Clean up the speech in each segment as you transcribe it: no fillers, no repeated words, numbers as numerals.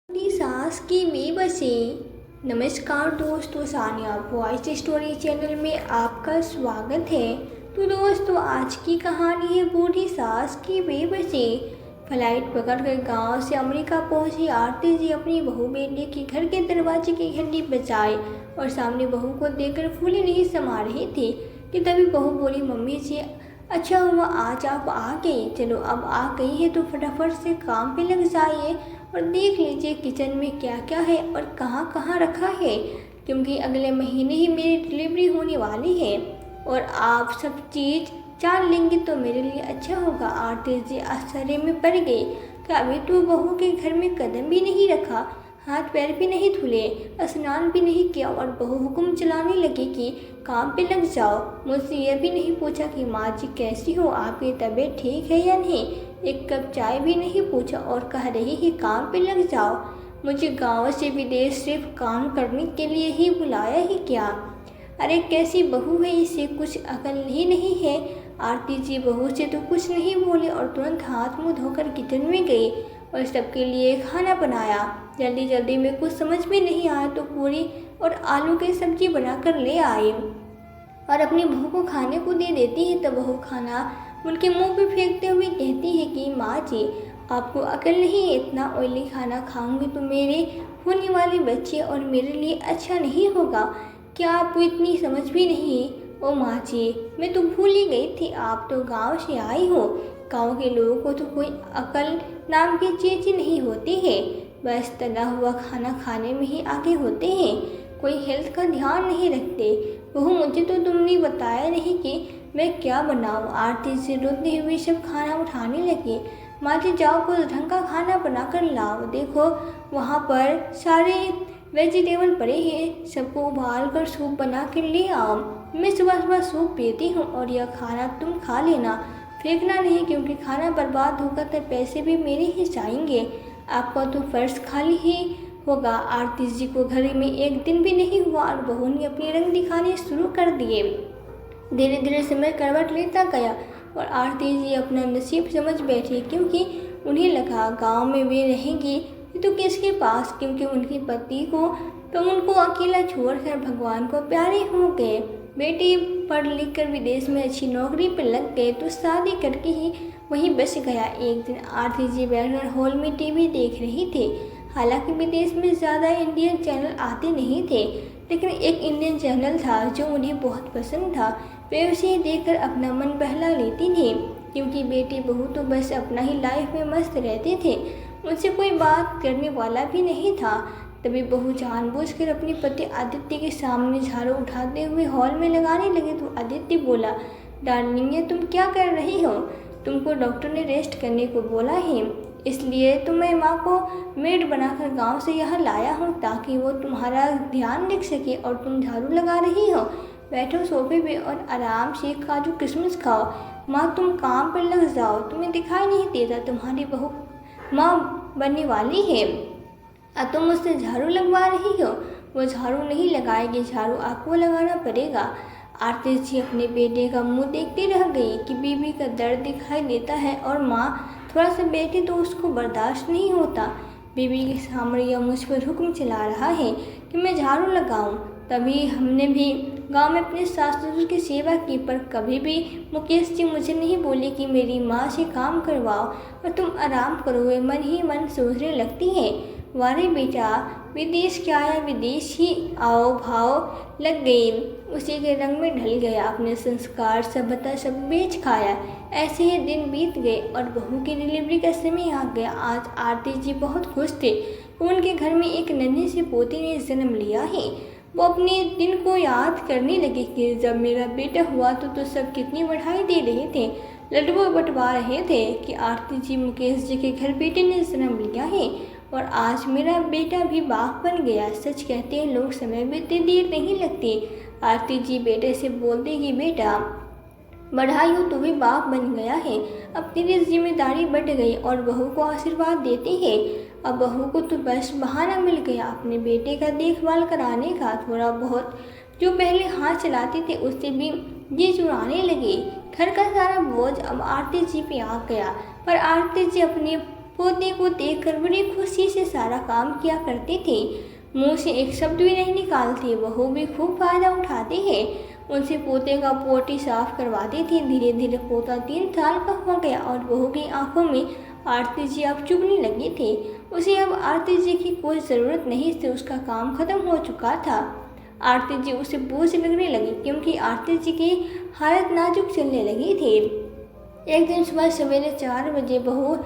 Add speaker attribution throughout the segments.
Speaker 1: अपनी सास की बेबसी। नमस्कार दोस्तों, सानिया वॉइस स्टोरी चैनल में आपका स्वागत है। तो दोस्तों, आज की कहानी है बूढ़ी सास की बेबसी। फ्लाइट पकड़कर गांव से अमेरिका पहुंची आरती जी अपनी बहू बेटे के घर के दरवाजे की घंटी बजाई और सामने बहू को देखकर फूले नहीं समा रही थी कि तभी बहू बोली, मम्मी जी अच्छा हुआ आज आप आ गई। चलो अब आ गई है तो फटाफट से काम पे लग जाइए और देख लीजिए किचन में क्या क्या है और कहाँ कहाँ रखा है, क्योंकि अगले महीने ही मेरी डिलीवरी होने वाली है और आप सब चीज़ जान लेंगे तो मेरे लिए अच्छा होगा। आरती जी आश्चर्य में पड़ गई कि अभी तो बहू के घर में कदम भी नहीं रखा, हाथ पैर भी नहीं धुले, स्नान भी नहीं किया और बहू हुक्म चलाने लगी कि काम पे लग जाओ। मुझसे यह भी नहीं पूछा कि माँ जी कैसी हो, आपकी तबीयत ठीक है या नहीं, एक कप चाय भी नहीं पूछा और कह रही कि काम पे लग जाओ। मुझे गाँव से विदेश सिर्फ काम करने के लिए ही बुलाया ही क्या? अरे कैसी बहू है, इसे कुछ अकल ही नहीं है। आरती जी बहू से तो कुछ नहीं बोली और तुरंत हाथ मुंह धोकर किचन में गई और सबके लिए खाना बनाया। जल्दी जल्दी में कुछ समझ में नहीं आया तो पूरी और आलू की सब्जी बनाकर ले आई और अपनी बहू को खाने को दे देती है। तब बहू खाना उनके मुंह पे फेंकते हुए कहती है कि माँ जी आपको अकल नहीं, इतना ऑयली खाना खाऊंगी तो मेरे होने वाले बच्चे और मेरे लिए अच्छा नहीं होगा। क्या आपको इतनी समझ भी नहीं? ओ माँ जी मैं तो भूल ही गई थी, आप तो गांव से आई हो। गांव के लोगों को तो कोई अकल नाम की चीज़ ही नहीं होती है, बस तला हुआ खाना खाने में ही आगे होते हैं, कोई हेल्थ का ध्यान नहीं रखते। बहू मुझे तो तुमने बताया नहीं कि मैं क्या बनाऊँ। आरती से रोते हुए सब खाना उठाने लगी। माँ जी जाओ कुछ ढंग का खाना बना कर लाओ, देखो वहाँ पर सारे वेजिटेबल पड़े हैं, सबको उबाल कर सूप बना कर ले आओ। मैं सुबह सुबह सूप पीती हूँ और यह खाना तुम खा लेना, फेंकना नहीं, क्योंकि खाना बर्बाद होगा तो पैसे भी मेरे ही जाएंगे। आपका तो फर्श खाली ही होगा। आरती जी को घर में एक दिन भी नहीं हुआ और बहू ने अपने रंग दिखाने शुरू कर दिए। धीरे धीरे समय करवट लेता गया और आरती जी अपना नसीब समझ बैठी, क्योंकि उन्हें लगा गांव में वे रहेंगी तो किसके पास, क्योंकि उनके पति को तो उनको अकेला छोड़कर भगवान को प्यारे हो गए। बेटी पढ़ लिख कर विदेश में अच्छी नौकरी पर लग गए तो शादी करके ही वहीं बस गया। एक दिन आरती जी बैठकर हॉल में टीवी देख रही थी। हालांकि विदेश में ज़्यादा इंडियन चैनल आते नहीं थे, लेकिन एक इंडियन चैनल था जो उन्हें बहुत पसंद था। वे उसे देखकर अपना मन बहला लेती थी, क्योंकि बेटी बहू तो बस अपना ही लाइफ में मस्त रहते थे, उनसे कोई बात करने वाला भी नहीं था। तभी बहू जानबूझकर अपने पति आदित्य के सामने झाड़ू उठाते हुए हॉल में लगाने लगे तो आदित्य बोला, डार्लिंग ये तुम क्या कर रही हो? तुमको डॉक्टर ने रेस्ट करने को बोला है, इसलिए तो मैं माँ को मेड बनाकर गांव से यहाँ लाया हूँ ताकि वो तुम्हारा ध्यान रख सके, और तुम झाड़ू लगा रही हो। बैठो सोफे पे और आराम से काजू किशमिश खाओ। माँ तुम काम पर लग जाओ, तुम्हें दिखाई नहीं देता तुम्हारी बहू माँ बनने वाली है, अब तुम मुझसे झाड़ू लगवा रही हो? वो झाड़ू नहीं लगाएगी, झाड़ू आपको लगाना पड़ेगा। आरती जी अपने बेटे का मुंह देखती रह गई कि बीवी का दर्द दिखाई देता है और माँ थोड़ा सा बेटी तो उसको बर्दाश्त नहीं होता। बीवी के सामने यह मुझ पर हुक्म चला रहा है कि मैं झाड़ू लगाऊं। तभी हमने भी गांव में अपने सास ससुर की सेवा की, पर कभी भी मुकेश जी मुझे नहीं बोले कि मेरी माँ से काम करवाओ और तुम आराम करो। वे मन ही मन सोचने लगती हैं, वारे बेटा विदेश क्या आया, विदेश ही आओ भाव लग गई, उसी के रंग में ढल गया, अपने संस्कार सभ्यता सब बेच खाया। ऐसे ही दिन बीत गए और बहू की डिलीवरी का समय आ गया। आज आरती जी बहुत खुश थे, उनके घर में एक नन्हे से पोते ने जन्म लिया है। वो अपने दिन को याद करने लगे कि जब मेरा बेटा हुआ तो सब कितनी बधाई दे रहे थे, लड्डू बंटवा रहे थे कि आरती जी मुकेश जी के घर बेटे ने जन्म लिया है और आज मेरा बेटा भी बाप बन गया। सच कहते हैं लोग, समय बीतते देर नहीं लगती। आरती जी बेटे से बोलते कि बेटा बधाई हो, तू भी बाप बन गया है, अब तेरी जिम्मेदारी बढ़ गई, और बहू को आशीर्वाद देते हैं। अब बहू को तो बस बहाना मिल गया अपने बेटे का देखभाल कराने का। थोड़ा बहुत जो पहले हाथ चलाते थे उससे भी जी चुराने लगे। घर का सारा बोझ अब आरती जी पे आ गया, पर आरती जी अपने पोते को देखकर बड़ी खुशी से सारा काम किया करती थी। मुंह से एक शब्द भी नहीं निकालती। बहू भी खूब फायदा उठाती है। उनसे पोते का पोटी साफ करवाती थी। धीरे धीरे पोता 3 साल का हो गया और बहू की आंखों में आरती जी अब चुभने लगी थी। उसे अब आरती जी की कोई ज़रूरत नहीं थी। उसका काम खत्म हो चुका था। आरती जी उसे बोझ लगने लगी क्योंकि आरती जी की हालत नाजुक चलने लगी थी। एक दिन सुबह सवेरे 4 बजे बहू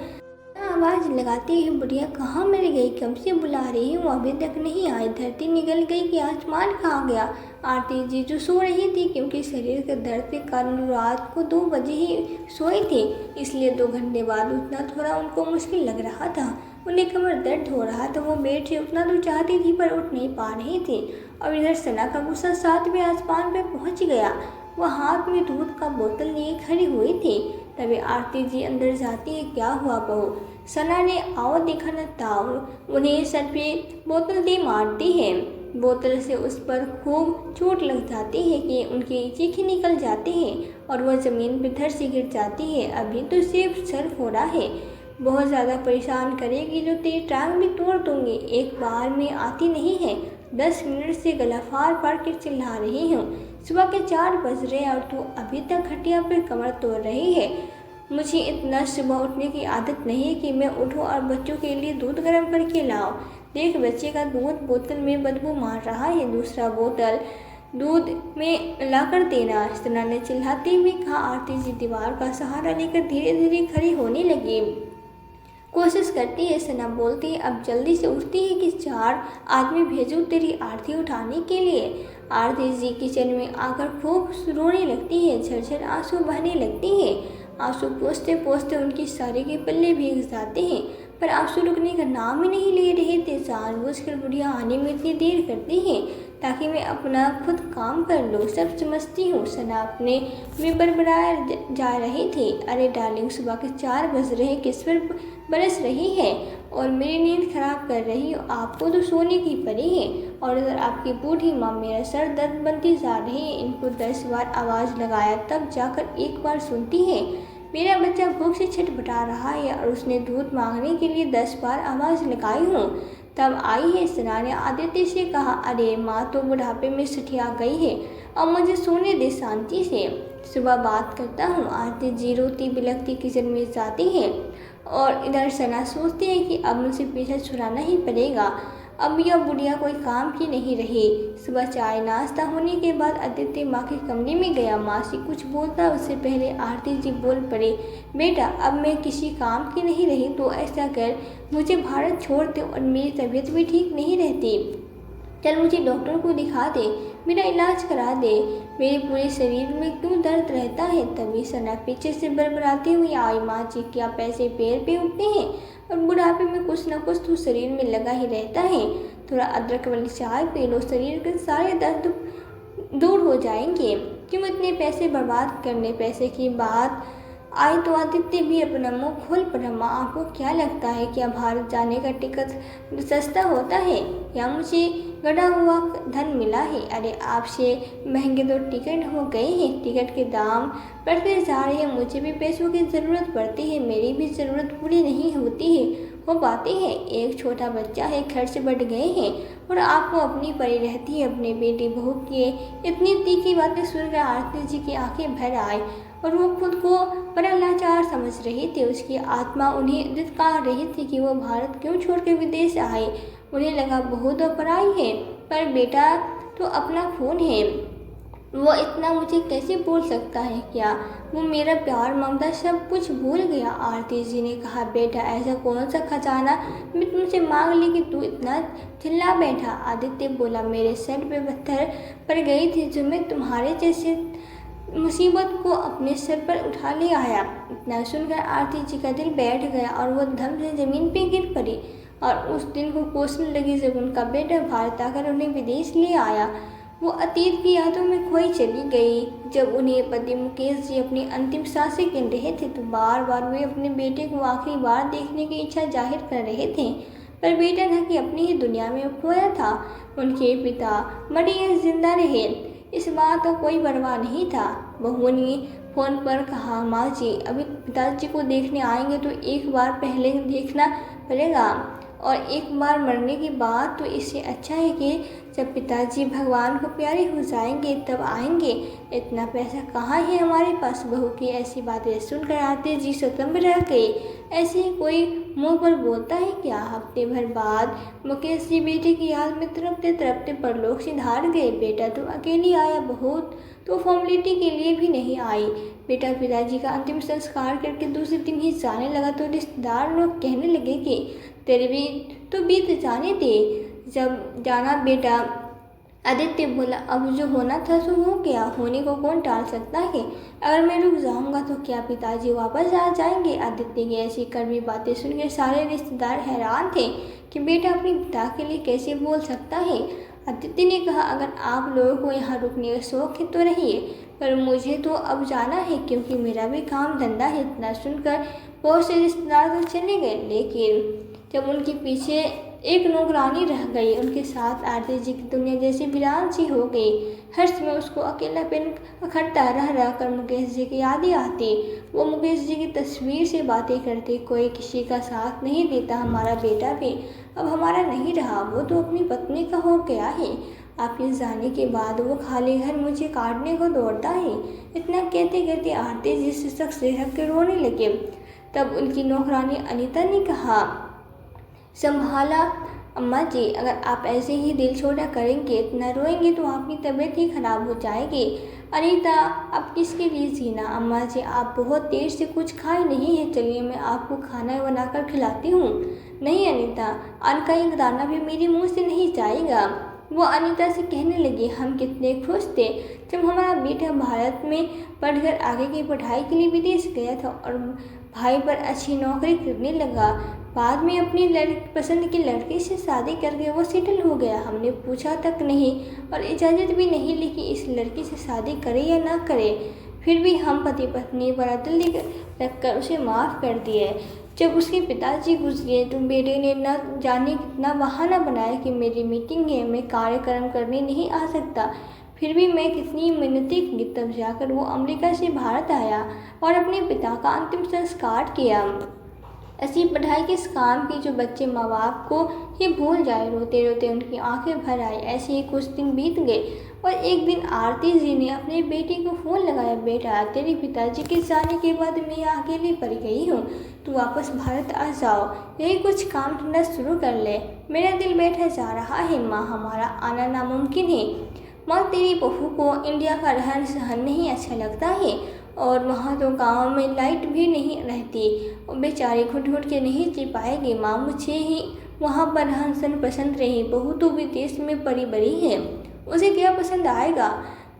Speaker 1: आवाज़ लगाती है, बुढ़िया कहाँ मर गई? कब से बुला रही हूँ, अभी तक नहीं आई। धरती निकल गई कि आसमान कहाँ गया? आरती जी जो सो रही थी क्योंकि शरीर के दर्द के कारण रात को 2 बजे ही सोई थी, इसलिए 2 घंटे बाद उठना थोड़ा उनको मुश्किल लग रहा था। उन्हें कमर दर्द हो रहा था। वो बेड से उठना तो चाहती थी पर उठ नहीं पा रही थी। और इधर सना का गुस्सा 7वें आसमान पर पहुँच गया। वह हाथ में दूध का बोतल लिए खड़ी हुई थी। तभी आरती जी अंदर जाती है, क्या हुआ बहू? सना ने आओ देखा न ताऊ उन्हें सर पे बोतल दे मारती है। बोतल से उस पर खूब चोट लग जाती है कि उनकी चीखें निकल जाती है और वह ज़मीन पर धड़ से गिर जाती है। अभी तो सिर्फ सर फोड़ा है, बहुत ज़्यादा परेशान करेगी जो तेरी टांग भी तोड़ दूंगी। एक बार में आती नहीं है, 10 मिनट से गला फाड़ फाड़ कर चिल्ला रही हूँ। सुबह के 4 बज रहे और तू अभी तक खटिया पर कमर तोड़ रही है। मुझे इतना सुबह उठने की आदत नहीं है कि मैं उठूं और बच्चों के लिए दूध गर्म करके लाऊं। देख बच्चे का दूध बोतल में बदबू मार रहा है, दूसरा बोतल दूध में लाकर देना। सना ने चिल्लाते हुए कहा। आरती जी दीवार का सहारा लेकर धीरे धीरे खड़ी होने लगी। कोशिश करती है, सना बोलती है, अब जल्दी से उठती है कि 4 आदमी भेजूं तेरी आरती उठाने के लिए। आरती जी किचन में आकर खूब रोने लगती है, झरझर आंसू बहने लगती है। आंसू पोंछते पोंछते उनकी साड़ी के पल्ले भीग जाते हैं, पर आंसू रुकने का नाम ही नहीं ले रहे थे। जानबूझकर बुढ़िया आने में इतनी देर करती है ताकि मैं अपना खुद काम कर लूँ। सब समझती हूँ। सना अपने में बड़बड़ाए जा रही थी। अरे डार्लिंग, सुबह के 4 बज रहे, किस पर बरस रही है और मेरी नींद खराब कर रही हो? आपको तो सोने की पड़ी है और इधर आपकी बूढ़ी माँ मेरा सर दर्द बनती जा रही है। इनको 10 बार आवाज़ लगाया तब जाकर एक बार सुनती है। मेरा बच्चा भूख से छटपटा रहा है और उसने दूध मांगने के लिए 10 बार आवाज़ लगाई हूँ तब आई है। सना ने आदित्य से कहा, अरे माँ तो बुढ़ापे में सठिया गई है, अब मुझे सोने दे शांति से, सुबह बात करता हूँ। आरती जी रोती बिलखती किचन में जाती है और इधर सना सोचती है कि अब मुझे पीछा छुड़ाना ही पड़ेगा। अब यह बुढ़िया कोई काम की नहीं रही। सुबह चाय नाश्ता होने के बाद आदित्य माँ के कमरे में गया। माँ से कुछ बोलता उससे पहले आरती जी बोल पड़े, बेटा अब मैं किसी काम की नहीं रही तो ऐसा कर, मुझे भारत छोड़ दे और मेरी तबीयत भी ठीक नहीं रहती। चल मुझे डॉक्टर को दिखा दे, मेरा इलाज करा दे, मेरे पूरे शरीर में क्यों दर्द रहता है। तभी सना पीछे से बड़बड़ाती हुई आई, माँ जी क्या पैसे पैर पे उठते हैं और बुढ़ापे में कुछ न कुछ तो शरीर में लगा ही रहता है। थोड़ा अदरक वाली चाय पी लो, शरीर के सारे दर्द दूर हो जाएंगे। क्यों इतने पैसे बर्बाद करने? पैसे की बात आई तो आदित्य भी अपना मुंह खोल पड़ा। माँ आपको क्या लगता है क्या भारत जाने का टिकट सस्ता होता है या मुझे गड़ा हुआ धन मिला है? अरे आपसे महंगे तो टिकट हो गए हैं, टिकट के दाम बढ़ते जा रहे हैं। मुझे भी पैसों की ज़रूरत पड़ती है, मेरी भी ज़रूरत पूरी नहीं होती है हो पाती है। एक छोटा बच्चा है, खर्च बढ़ गए हैं और आपको अपनी पड़ी रहती है। अपने बेटी बहू की इतनी तीखी बातें सुनकर आरती जी की आंखें भर आई और वो खुद को बड़ा लाचार समझ रही थी। उसकी आत्मा उन्हें धिक्कार रही थी कि वो भारत क्यों छोड़कर विदेश आए। उन्हें लगा बहू तो पराई है पर बेटा तो अपना खून है, वो इतना मुझे कैसे बोल सकता है? क्या वो मेरा प्यार ममता सब कुछ भूल गया? आरती जी ने कहा, बेटा ऐसा कौन सा खजाना मैं तुमसे मांग ली कि तू इतना चिल्ला बैठा? आदित्य बोला, मेरे सर पे पत्थर पड़ गई थी जो मैं तुम्हारे जैसे मुसीबत को अपने सर पर उठा ले आया। इतना सुनकर आरती जी का दिल बैठ गया और वो धम से ज़मीन पे गिर पड़ी और उस दिन को कोसने लगी जब उनका बेटा भारत आकर उन्हें विदेश ले आया। वो अतीत की यादों में खोई चली गई। जब उन्हें पति मुकेश जी अपनी अंतिम सांसें गिन रहे थे तो बार बार वे अपने बेटे को आखिरी बार देखने की इच्छा जाहिर कर रहे थे, पर बेटा न कि अपनी ही दुनिया में खोया था। उनके पिता मरे या जिंदा रहे इस बात का कोई परवाह नहीं था। बहू ने फ़ोन पर कहा, माँ जी अभी पिताजी को देखने आएंगे तो एक बार पहले देखना पड़ेगा, और एक बार मरने के बाद तो इससे अच्छा है कि जब पिताजी भगवान को प्यारे हो जाएंगे तब आएंगे। इतना पैसा कहाँ है हमारे पास। बहू की ऐसी बातें सुनकर आरती जी स्वतंत्र रह गई। ऐसे ही कोई मुंह पर बोलता है क्या। हफ्ते भर बाद मुकेश जी बेटे की याद में तड़पते तड़पते परलोक से धार गए। बेटा तो अकेली आया, बहुत तो फॉर्मेलिटी के लिए भी नहीं आई। बेटा पिताजी का अंतिम संस्कार करके दूसरे दिन ही जाने लगा तो रिश्तेदार लोग कहने लगे कि तेरे भी तो बीत जाने दे, जब जाना बेटा। आदित्य बोला, अब जो होना था सो हो गया, होने को कौन टाल सकता है। अगर मैं रुक जाऊंगा तो क्या पिताजी वापस आ जाएंगे। आदित्य की ऐसी कड़वी बातें सुनकर सारे रिश्तेदार हैरान थे कि बेटा अपने पिता के लिए कैसे बोल सकता है। आदित्य ने कहा, अगर आप लोगों को यहाँ रुकने का शौक है तो रहिए, पर मुझे तो अब जाना है क्योंकि मेरा भी काम धंधा है। इतना सुनकर बहुत से रिश्तेदार तो चले गए, लेकिन जब उनके पीछे एक नौकरानी रह गई, उनके साथ आरती जी की दुनिया जैसी वीरान सी हो गई। हर समय उसको अकेलापन अखड़ता रह रह कर मुकेश जी की यादें आती। वो मुकेश जी की तस्वीर से बातें करती, कोई किसी का साथ नहीं देता, हमारा बेटा भी अब हमारा नहीं रहा, वो तो अपनी पत्नी का हो गया है। आपके जाने के बाद वो खाली घर मुझे काटने को दौड़ता है। इतना कहते कहते आरती जी से सख्त से हक के रोने लगे। तब उनकी नौकरानी अनीता ने कहा, संभाला अम्मा जी, अगर आप ऐसे ही दिल छोटा करेंगे, इतना रोएंगे तो आपकी तबीयत ही खराब हो जाएगी। अनीता, आप किसके लिए जीना। अम्मा जी आप बहुत देर से कुछ खाए नहीं है, चलिए मैं आपको खाना बनाकर खिलाती हूँ। नहीं अनीता, अन्न का एक दाना भी मेरे मुंह से नहीं जाएगा। वो अनीता से कहने लगी, हम कितने खुश थे जब हमारा बेटा भारत में पढ़कर आगे की पढ़ाई के लिए विदेश गया था और भाई पर अच्छी नौकरी करने लगा। बाद में अपनी पसंद के लड़के से शादी करके वो सेटल हो गया। हमने पूछा तक नहीं और इजाज़त भी नहीं ली कि इस लड़की से शादी करे या ना करे, फिर भी हम पति पत्नी पर दिल रखकर उसे माफ़ कर दिए। जब उसके पिताजी गुजरे तो बेटे ने न जाने कितना बहाना बनाया कि मेरी मीटिंग है, मैं कार्यक्रम करने नहीं आ सकता। फिर भी मैं कितनी मिन्नतें की, तब जाकर वो अमेरिका से भारत आया और अपने पिता का अंतिम संस्कार किया। ऐसी पढ़ाई किस काम की जो बच्चे माँ बाप को ही भूल जाए। रोते रोते उनकी आंखें भर आई। ऐसे ही कुछ दिन बीत गए और एक दिन आरती जी ने अपने बेटे को फ़ोन लगाया, बेटा तेरे पिताजी के जाने के बाद मैं अकेली पड़ गई हूँ, तू वापस भारत आ जाओ, यही कुछ काम धंधा शुरू कर ले, मेरा दिल बैठा जा रहा है। माँ हमारा आना नामुमकिन है। माँ तेरी बहू को इंडिया का रहन सहन नहीं अच्छा लगता है और वहाँ तो गांव में लाइट भी नहीं रहती और बेचारी घुट घुट के नहीं जी पाएगी। माँ मुझे ही वहाँ पर रहन सहन पसंद रही, बहू तो विदेश में पली बड़ी है, उसे क्या पसंद आएगा।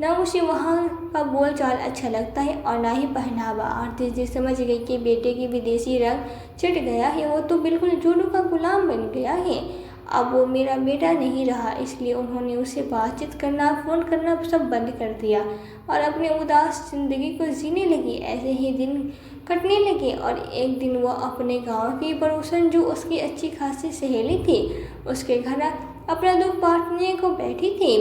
Speaker 1: ना उसे वहाँ का बोलचाल अच्छा लगता है और ना ही पहनावा। आरती जी समझ गई कि बेटे की विदेशी रंग चढ़ गया है, वो तो बिल्कुल जूडो का गुलाम बन गया है। अब वो मेरा बेटा नहीं रहा, इसलिए उन्होंने उससे बातचीत करना फ़ोन करना सब बंद कर दिया और अपने उदास ज़िंदगी को जीने लगी। ऐसे ही दिन कटने लगे और एक दिन वो अपने गांव की पड़ोसन जो उसकी अच्छी खासी सहेली थी उसके घर अपना दुख बांटने को बैठी थी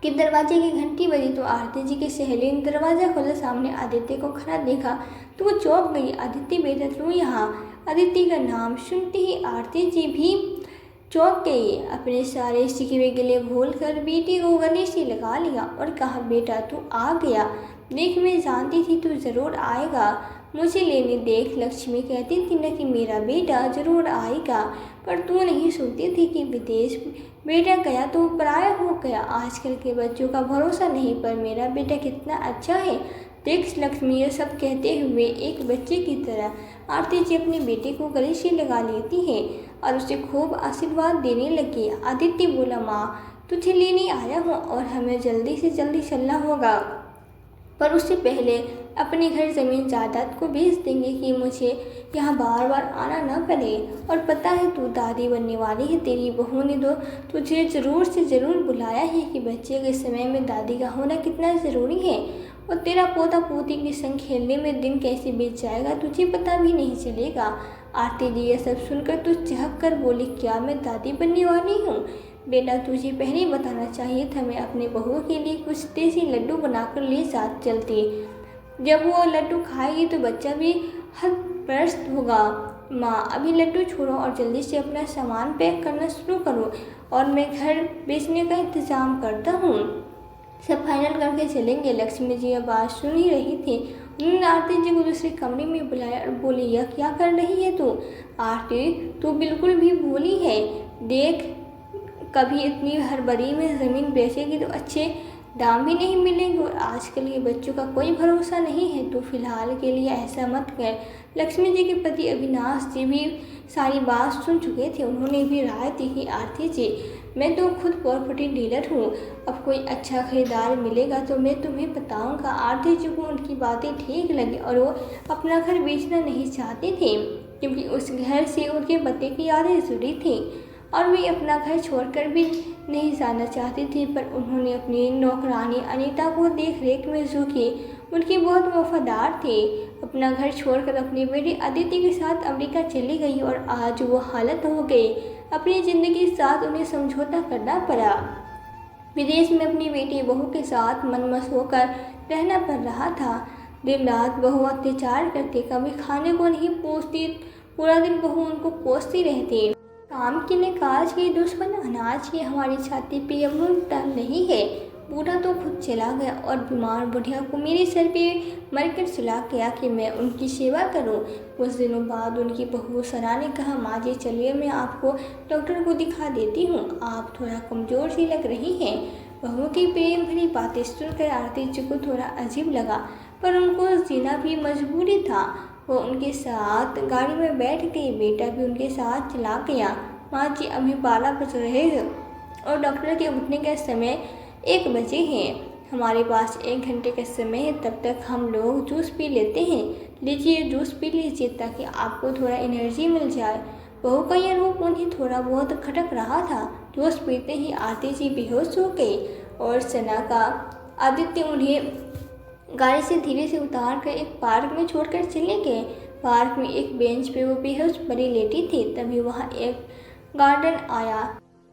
Speaker 1: कि दरवाजे की घंटी बजी तो आरती जी की सहेली ने दरवाज़ा खोला। सामने आदित्य को खड़ा देखा तो वो चौंक गई। आदित्य बेटा तू यहाँ। आदित्य का नाम सुनते ही आरती जी भी चौंक गई। अपने सारे शिकवे गिले भूल कर बेटी को गले से लगा लिया और कहा, बेटा तू आ गया, देख मैं जानती थी तू ज़रूर आएगा, मुझे लेने। देख लक्ष्मी कहती थी न कि मेरा बेटा ज़रूर आएगा, पर तू नहीं सुनती थी कि विदेश बेटा गया तो पराया हो गया। आजकल के बच्चों का भरोसा नहीं, पर मेरा बेटा कितना अच्छा है। देख लक्ष्मी, ये सब कहते हुए एक बच्चे की तरह आरती जी अपने बेटे को गले से लगा लेती है और उसे खूब आशीर्वाद देने लगी। आदित्य बोला, माँ तुझे लेने आया हूँ और हमें जल्दी से जल्दी चलना होगा, पर उससे पहले अपने घर ज़मीन जायदाद को बेच देंगे कि मुझे यहाँ बार बार आना न पड़े। और पता है तू दादी बनने वाली है, तेरी बहू ने तो तुझे ज़रूर से ज़रूर बुलाया है कि बच्चे के समय में दादी का होना कितना ज़रूरी है और तेरा पोता पोती के संग खेलने में दिन कैसे बीत जाएगा तुझे पता भी नहीं चलेगा। आरती जी ये सब सुनकर तो चहक कर बोली, क्या मैं दादी बनने वाली हूँ। बेटा तुझे पहले ही बताना चाहिए था, मैं अपने बहू के लिए कुछ देसी लड्डू बनाकर ले साथ चलती। जब वो लड्डू खाएगी तो बच्चा भी हतप्रस्त होगा। माँ, अभी लड्डू छोड़ो और जल्दी से अपना सामान पैक करना शुरू करो और मैं घर बेचने का इंतज़ाम करता हूँ। सब फाइनल करके चलेंगे। लक्ष्मी जी अब बात सुन ही रही थी। उन्होंने आरती जी को दूसरे कमरे में बुलाया और बोली, यह क्या कर रही है तू? आरती, तू बिल्कुल भी भूली है। देख, कभी इतनी हड़बड़ी में ज़मीन बेचेगी तो अच्छे दाम भी नहीं मिलेंगे और आजकल के बच्चों का कोई भरोसा नहीं है। तो फिलहाल के लिए ऐसा मत कर। लक्ष्मी जी के पति अविनाश जी भी सारी बात सुन चुके थे। उन्होंने भी राय दी कि आरती जी, मैं तो खुद प्रॉपर्टी डीलर हूँ, अब कोई अच्छा खरीदार मिलेगा तो मैं तुम्हें बताऊँगा। आरती जी को उनकी बातें ठीक लगी और वो अपना घर बेचना नहीं चाहते थे, क्योंकि उस घर से उनके पति की यादें जुड़ी थी और वे अपना घर छोड़कर भी नहीं जाना चाहती थी। पर उन्होंने अपनी नौकरानी अनीता को देख रेख में जो की, उनकी बहुत वफादार थी। अपना घर छोड़कर अपनी बेटी अदिति के साथ अमेरिका चली गई और आज वो हालत हो गई। अपनी ज़िंदगी के साथ उन्हें समझौता करना पड़ा। विदेश में अपनी बेटी बहू के साथ मनमस्त होकर रहना पड़ रहा था। दिन रात बहू अत्याचार करती, कभी खाने को नहीं पहुँचती, पूरा दिन बहू उनको कोसती रहती। काम की ने काज की दुश्मन अनाज की हमारी छाती पे अमूल तन नहीं है। बूढ़ा तो खुद चला गया और बीमार बुढ़िया को मेरे सर पे मरकर चला गया कि मैं उनकी सेवा करूं। कुछ दिनों बाद उनकी बहू सना ने कहा, माँ जी चलिए मैं आपको डॉक्टर को दिखा देती हूँ, आप थोड़ा कमज़ोर सी लग रही हैं। बहू की प्रेम भरी बातें सुनकर आरती जी को थोड़ा अजीब लगा, पर उनको जीना भी मजबूरी था। वो उनके साथ गाड़ी में बैठ गई। बेटा भी उनके साथ चला गया। माँ जी, अभी 12 बज रहे हैं और डॉक्टर के उठने का समय 1 बजे हैं। हमारे पास 1 घंटे का समय है, तब तक हम लोग जूस पी लेते हैं। लीजिए जूस पी लीजिए ताकि आपको थोड़ा एनर्जी मिल जाए। बहू का यह रूप उन्हें थोड़ा बहुत खटक रहा था। जूस पीते ही आरती जी बेहोश हो गई और सना का आदित्य उन्हें गाड़ी से धीरे से उतार कर एक पार्क में छोड़कर चले गए। पार्क में एक बेंच पे वो बेहोश परी लेटी थी। तभी वहाँ एक गार्डन आया।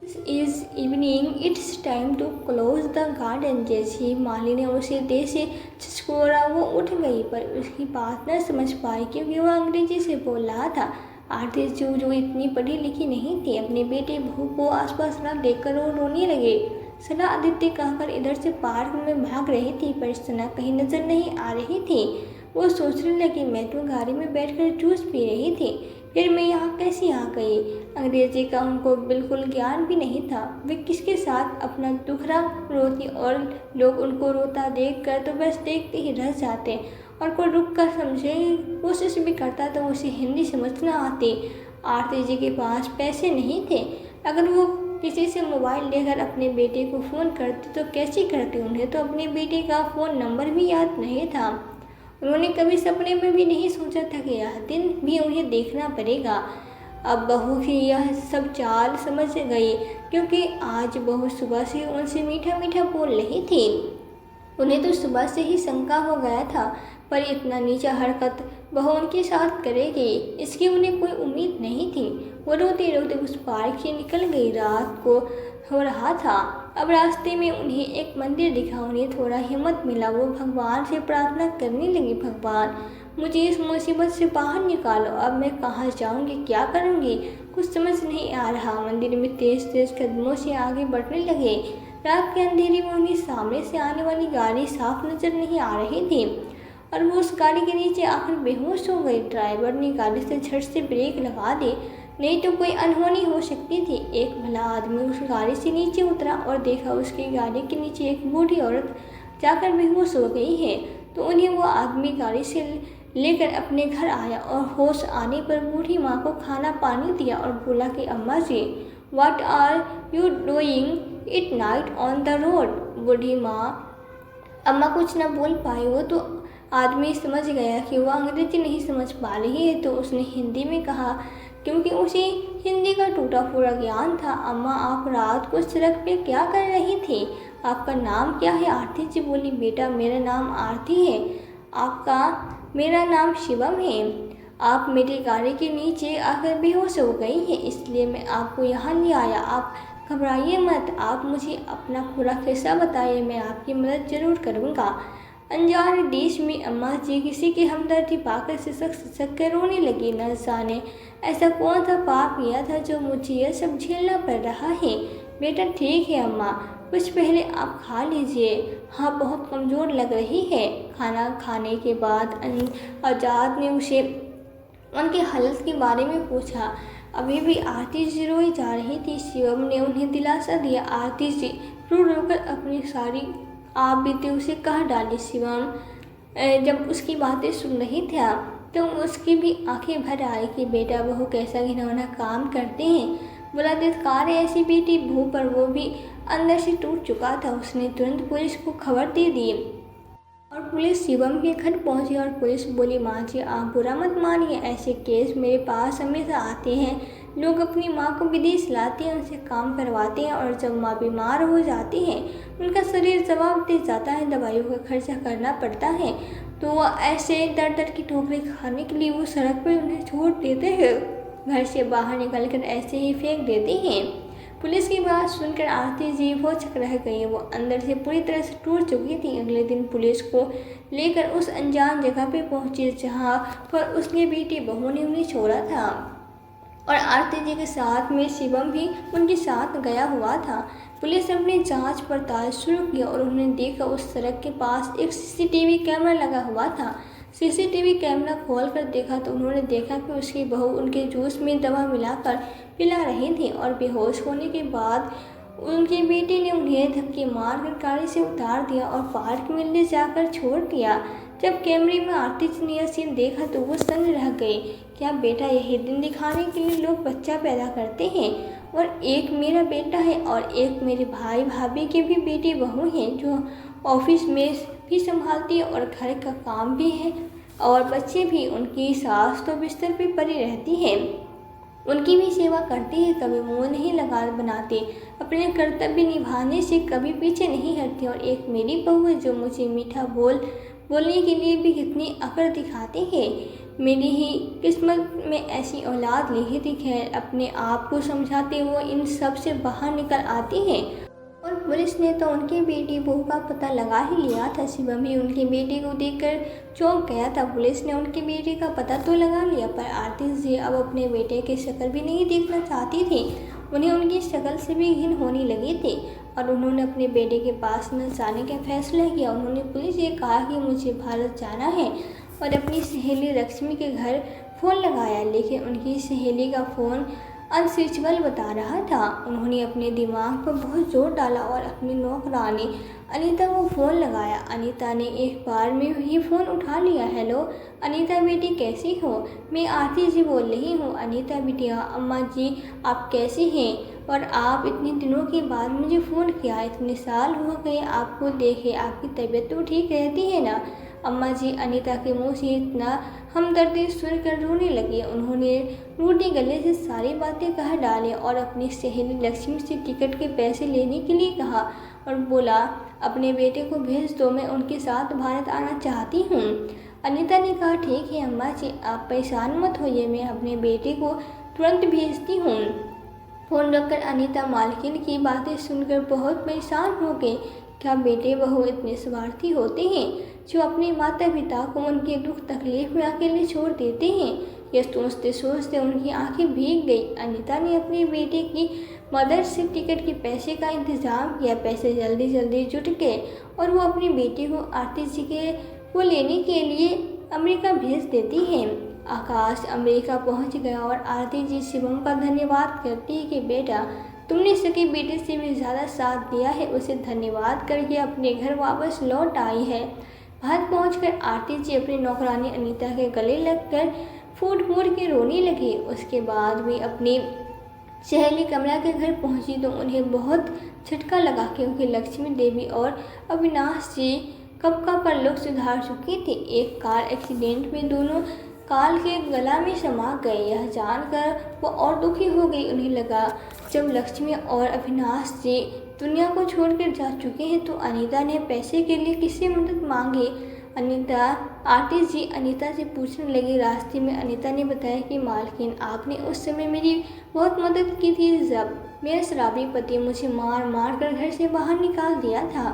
Speaker 1: This is evening, it's time to close the garden. जैसे ही माली ने उसे देह से छिछकोरा वो उठ गई, पर उसकी बात न समझ पाई क्योंकि वह अंग्रेजी से बोल रहा था। आरती जो इतनी पढ़ी लिखी नहीं थी, अपने बेटे बहू को आसपास न देखकर वो रोने लगे। सना आदित्य कहकर इधर से पार्क में भाग रही थी, पर सना कहीं नजर नहीं आ रही थी। वो सोचने लगी, मैं तो गाड़ी में बैठकर जूस पी रही थी, फिर मैं यहाँ कैसे आ गई? अंग्रेजी का उनको बिल्कुल ज्ञान भी नहीं था। वे किसके साथ अपना दुखड़ा रोती और लोग उनको रोता देख कर तो बस देखते ही रह जाते और कोई रुक कर समझे कोशिश भी करता तो उसे हिंदी समझना आती। आरती जी के पास पैसे नहीं थे। अगर वो किसी से मोबाइल लेकर अपने बेटे को फ़ोन करती तो कैसे करती? उन्हें तो अपने बेटे का फ़ोन नंबर भी याद नहीं था। उन्होंने कभी सपने में भी नहीं सोचा था कि यह दिन भी उन्हें देखना पड़ेगा। अब बहू भी यह सब चाल समझ गई, क्योंकि आज बहू सुबह से उनसे मीठा मीठा बोल रही थी। उन्हें तो सुबह से ही शंका हो गया था, पर इतना नीचा हरकत बहू उनके साथ करेगी इसकी उन्हें कोई उम्मीद नहीं थी। वो रोते रोते उस पार्क से निकल गई। रात को हो रहा था। अब रास्ते में उन्हें एक मंदिर दिखा। उन्हें थोड़ा हिम्मत मिला। वो भगवान से प्रार्थना करने लगी, भगवान मुझे इस मुसीबत से बाहर निकालो। अब मैं कहाँ जाऊँगी, क्या करूँगी, कुछ समझ नहीं आ रहा। मंदिर में तेज तेज कदमों से आगे बढ़ने लगे। रात के अंधेरे में उन्हें सामने से आने वाली गाड़ी साफ नजर नहीं आ रही थी और वो उस गाड़ी के नीचे आकर बेहोश हो गई। ड्राइवर ने गाड़ी से झट से ब्रेक लगा दी, नहीं तो कोई अनहोनी हो सकती थी। एक भला आदमी उस गाड़ी से नीचे उतरा और देखा उसकी गाड़ी के नीचे एक बूढ़ी औरत जाकर बेहोश हो गई है। तो उन्हें वो आदमी गाड़ी से लेकर अपने घर आया और होश आने पर बूढ़ी माँ को खाना पानी दिया और बोला कि अम्मा जी, what are you doing it night on the road? बूढ़ी माँ अम्मा कुछ न बोल पाई। वो तो आदमी समझ गया कि वह अंग्रेजी नहीं समझ पा रही है, तो उसने हिंदी में कहा, क्योंकि उसे हिंदी का टूटा फूटा ज्ञान था। अम्मा, आप रात को सड़क पे क्या कर रही थी? आपका नाम क्या है? आरती जी बोली, बेटा मेरा नाम आरती है। आपका? मेरा नाम शिवम है। आप मेरी गाड़ी के नीचे आकर बेहोश हो गई हैं, इसलिए मैं आपको यहाँ ले आया। आप घबराइए मत, आप मुझे अपना पूरा किस्सा बताइए, मैं आपकी मदद ज़रूर करूँगा। अनजाने देश में अम्मा जी किसी की हमदर्दी पाकर सिसक सिसक कर रोने लगी। न जाने ऐसा कौन सा पाप किया था जो मुझे यह सब झेलना पड़ रहा है। बेटा ठीक है अम्मा, कुछ पहले आप खा लीजिए। हाँ बहुत कमज़ोर लग रही है। खाना खाने के बाद आज़ाद ने उसे उनकी हालत के बारे में पूछा। अभी भी आरती जी रोई जा रही थी। शिवम ने उन्हें दिलासा दिया। आरती जी रो रोकर अपनी सारी आप बीते उसे कह डाली। शिवम जब उसकी बातें सुन रही था तो उसकी भी आंखें भर आई कि बेटा बहू कैसा घिनौना काम करते हैं। बुला धिक्कार है ऐसी बेटी बहू पर। वो भी अंदर से टूट चुका था। उसने तुरंत पुलिस को खबर दे दी और पुलिस शिवम के घर पहुंची और पुलिस बोली माँ जी आप बुरा मत मानिए, ऐसे केस मेरे पास हमेशा आते हैं। लोग अपनी माँ को विदेश लाते हैं, उनसे काम करवाते हैं और जब माँ बीमार हो जाती है उनका शरीर जवाब दे जाता है, दवाइयों का खर्चा करना पड़ता है। तो ऐसे दर दर की ठोकरें खाने के लिए वो सड़क पर उन्हें छोड़ देते हैं, घर से बाहर निकलकर ऐसे ही फेंक देते हैं। पुलिस की बात सुनकर आरती जी भौचक रह गई। वो अंदर से पूरी तरह से टूट चुकी थी। अगले दिन पुलिस को लेकर उस अनजान जगह पे पहुंची जहां पर उसकी बेटी बहू ने उन्हें छोड़ा था और आरती जी के साथ में शिवम भी उनके साथ गया हुआ था। पुलिस ने अपनी जांच पड़ताल शुरू की और उन्होंने देखा उस सड़क के पास एक सीसीटीवी कैमरा लगा हुआ था। सीसीटीवी कैमरा खोलकर देखा तो उन्होंने देखा कि उसकी बहू उनके जूस में दवा मिलाकर पिला रही थी और बेहोश होने के बाद उनके बेटे ने उन्हें धक्के मारकर गाड़ी से उतार दिया और पार्क में ले जाकर छोड़ दिया। जब कैमरे में आरती जी ने यह सीन देखा तो वो सन्न रह गई। क्या बेटा यही दिन दिखाने के लिए लोग बच्चा पैदा करते हैं? और एक मेरा बेटा है और एक मेरे भाई भाभी के भी बेटी बहू हैं जो ऑफिस में भी संभालती है और घर का काम भी है और बच्चे भी। उनकी सास तो बिस्तर पे पड़ी रहती है, उनकी भी सेवा करती है, कभी मुंह नहीं लगा बनाती, अपने कर्तव्य निभाने से कभी पीछे नहीं हटती। और एक मेरी बहू है जो मुझे मीठा बोलने के लिए भी कितनी अकड़ दिखाती है। मेरी ही किस्मत में ऐसी औलाद लिखी थी। खैर अपने आप को समझाते हुए इन सब से बाहर निकल आती है और पुलिस ने तो उनकी बेटी बहू का पता लगा ही लिया था। शिवम भी उनकी बेटी को देखकर चौंक गया था। पुलिस ने उनकी बेटी का पता तो लगा लिया पर आरती जी अब अपने बेटे की शक्ल भी नहीं देखना चाहती थी। उन्हें उनकी शक्ल से भी घिन होने लगी थी और उन्होंने अपने बेटे के पास न जाने का फैसला किया। उन्होंने पुलिस से कहा कि मुझे भारत जाना है और अपनी सहेली लक्ष्मी के घर फ़ोन लगाया, लेकिन उनकी सहेली का फ़ोन अनस्विचेबल बता रहा था। उन्होंने अपने दिमाग पर बहुत जोर डाला और अपनी नौकरानी अनीता को फ़ोन लगाया। अनीता ने एक बार में ही फ़ोन उठा लिया। हेलो अनीता बेटी कैसी हो? मैं आरती जी बोल रही हूँ। अनीता बिटिया अम्मा जी आप कैसे हैं? और आप इतने दिनों के बाद मुझे फ़ोन किया, इतने साल हो गए आपको देखे, आपकी तबीयत तो ठीक रहती है ना? अम्मा जी अनीता के मुंह से इतना हमदर्दी सुनकर रोने लगी। उन्होंने रूठे गले से सारी बातें कह डाली और अपनी सहेली लक्ष्मी से टिकट के पैसे लेने के लिए कहा और बोला अपने बेटे को भेज दो, मैं उनके साथ भारत आना चाहती हूँ। अनीता ने कहा ठीक है अम्मा जी आप परेशान मत होइए, मैं अपने बेटे को तुरंत भेजती हूँ। फ़ोन रखकर अनीता मालकिन की बातें सुनकर बहुत परेशान हो गई। क्या बेटे बहू इतने स्वार्थी होते हैं जो अपने माता पिता को उनके दुख तकलीफ में अकेले छोड़ देते हैं? यह सोचते सोचते उनकी आंखें भीग गई। अनीता ने अपने बेटे की मदद से टिकट के पैसे का इंतज़ाम किया। पैसे जल्दी जल्दी जुट गए और वो अपने बेटे को आरती जी को लेने के लिए अमेरिका भेज देती है। आकाश अमेरिका पहुंच गया और आरती जी शिवम का धन्यवाद करती है कि बेटा तुमने सके बेटे से भी ज़्यादा साथ दिया है, उसे धन्यवाद करके अपने घर वापस लौट आई है। भारत पहुंचकर आरती जी अपनी नौकरानी अनीता के गले लगकर फूट फूट के रोने लगी। उसके बाद भी अपनी सहेली कमला के घर पहुंची तो उन्हें बहुत झटका लगा क्योंकि लक्ष्मी देवी और अविनाश जी कब का परलोक सुधार चुकी थी। एक कार एक्सीडेंट में दोनों काल के गला में समा गए। यह जानकर वो और दुखी हो गई। उन्हें लगा जब लक्ष्मी और अविनाश जी दुनिया को छोड़कर जा चुके हैं तो अनीता ने पैसे के लिए किससे मदद मांगी। आरती जी अनीता से पूछने लगी। रास्ते में अनीता ने बताया कि मालकिन आपने उस समय मेरी बहुत मदद की थी जब मेरा शराबी पति मुझे मार मार कर घर से बाहर निकाल दिया था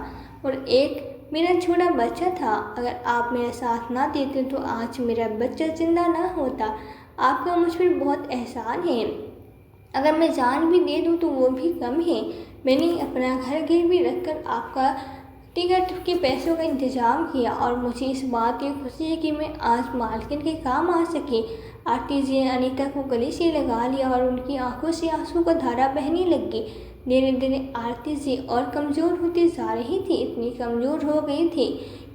Speaker 1: और एक मेरा छोटा बच्चा था। अगर आप मेरा साथ ना देते तो आज मेरा बच्चा जिंदा ना होता। आपका मुझ पर बहुत एहसान है। अगर मैं जान भी दे दूँ तो वो भी कम है। मैंने अपना घर गिरवी रखकर आपका टिकट के पैसों का इंतज़ाम किया और मुझे इस बात की खुशी है कि मैं आज मालकिन के काम आ सकी। आरती जी ने अनीता को गले से लगा लिया और उनकी आंखों से आंसू का धारा बहने लगी। धीरे धीरे आरती जी और कमज़ोर होती जा रही थी। इतनी कमज़ोर हो गई थी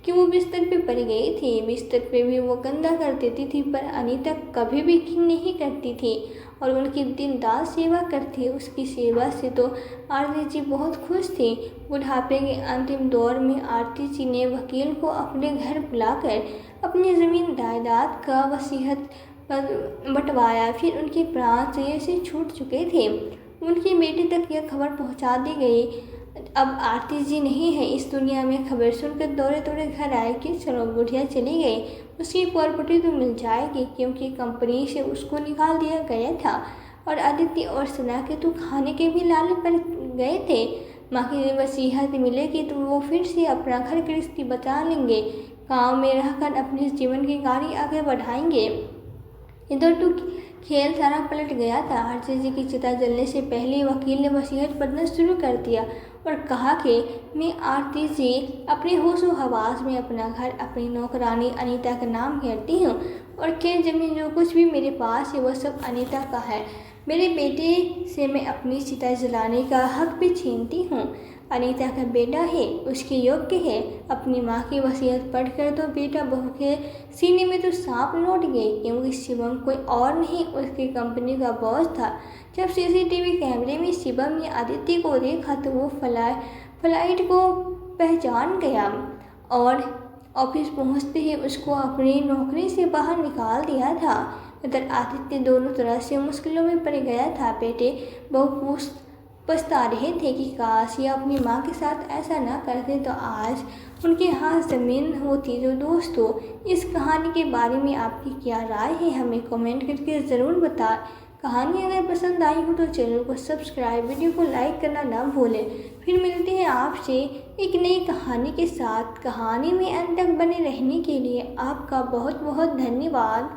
Speaker 1: कि वो बिस्तर पे पड़ गई थी। बिस्तर पे भी वो गंदा कर देती थी, पर अनीता कभी भी घिन नहीं करती थी और उनकी दिन रात सेवा करती। उसकी सेवा से तो आरती जी बहुत खुश थी। बुढ़ापे के अंतिम दौर में आरती जी ने वकील को अपने घर बुलाकर अपनी ज़मीन जायदाद का वसीयत बंटवाया। फिर उनके प्राण शरीर से छूट चुके थे। उनकी बेटी तक यह खबर पहुंचा दी गई। अब आरती जी नहीं है इस दुनिया में। खबर सुनकर दौड़े दौड़े घर आए कि चलो बुढ़िया चली गई, उसकी प्रॉपर्टी तो मिल जाएगी, क्योंकि कंपनी से उसको निकाल दिया गया था और आदित्य और सना के तो खाने के भी लाले पड़ गए थे। माँ की वसीयत मिलेगी तो वो फिर से अपना घर गृहस्थी बचा लेंगे, गाँव में रहकर अपने जीवन की गाड़ी आगे बढ़ाएंगे। इधर तो खेल सारा पलट गया था। आरती जी की चिता जलने से पहले वकील ने वसीयत पढ़ना शुरू कर दिया और कहा कि मैं आरती जी अपने होशो हवास में अपना घर अपनी नौकरानी अनीता का नाम करती हूँ और खेत जमीन जो कुछ भी मेरे पास है वह सब अनीता का है। मेरे बेटे से मैं अपनी चिता जलाने का हक भी छीनती हूँ। अनीता का बेटा है, उसके योग्य है। अपनी माँ की वसीयत पढ़कर तो बेटा बहू के सीने में तो सांप लौट गए, क्योंकि शिवम कोई और नहीं उसकी कंपनी का बॉस था। जब सीसीटीवी कैमरे में शिवम ने आदित्य को देखा तो वो फ्लाइट को पहचान गया और ऑफिस पहुंचते ही उसको अपनी नौकरी से बाहर निकाल दिया था। इधर आदित्य दोनों तरह से मुश्किलों में पड़ गया था। बेटे बहू पछता रहे थे कि काश ये अपनी माँ के साथ ऐसा ना करते तो आज उनके हाथ ज़मीन होती। तो दोस्तों, इस कहानी के बारे में आपकी क्या राय है हमें कमेंट करके ज़रूर बताएं। कहानी अगर पसंद आई हो तो चैनल को सब्सक्राइब, वीडियो को लाइक करना ना भूलें। फिर मिलते हैं आपसे एक नई कहानी के साथ। कहानी में अंत तक बने रहने के लिए आपका बहुत बहुत धन्यवाद।